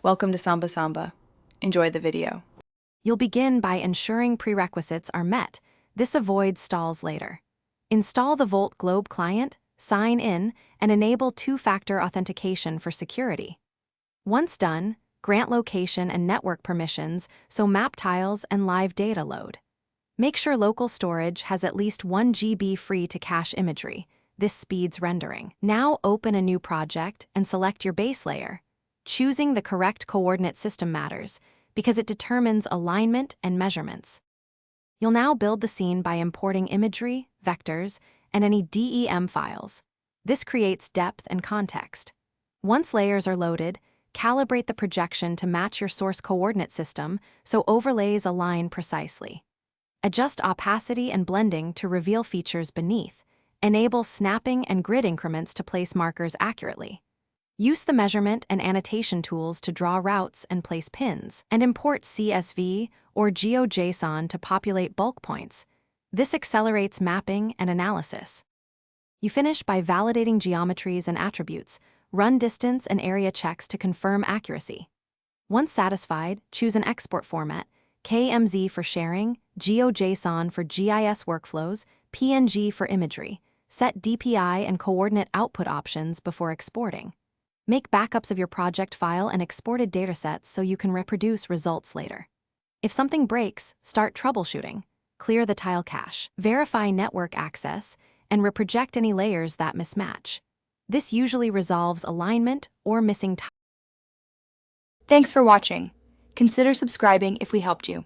Welcome to Samba Samba. Enjoy the video. You'll begin by ensuring prerequisites are met. This avoids stalls later. Install the Volta Globe client, sign in, and enable two-factor authentication for security. Once done, grant location and network permissions so map tiles and live data load. Make sure local storage has at least 1 GB free to cache imagery. This speeds rendering. Now open a new project and select your base layer. Choosing the correct coordinate system matters because it determines alignment and measurements. You'll now build the scene by importing imagery, vectors, and any DEM files. This creates depth and context. Once layers are loaded, calibrate the projection to match your source coordinate system so overlays align precisely. Adjust opacity and blending to reveal features beneath. Enable snapping and grid increments to place markers accurately. Use the measurement and annotation tools to draw routes and place pins, and import CSV or GeoJSON to populate bulk points. This accelerates mapping and analysis. You finish by validating geometries and attributes, run distance and area checks to confirm accuracy. Once satisfied, choose an export format, KMZ for sharing, GeoJSON for GIS workflows, PNG for imagery. Set DPI and coordinate output options before exporting. Make backups of your project file and exported datasets so you can reproduce results later. If something breaks, start troubleshooting. Clear the tile cache, verify network access, and reproject any layers that mismatch. This usually resolves alignment or missing tiles. Thanks for watching. Consider subscribing if we helped you.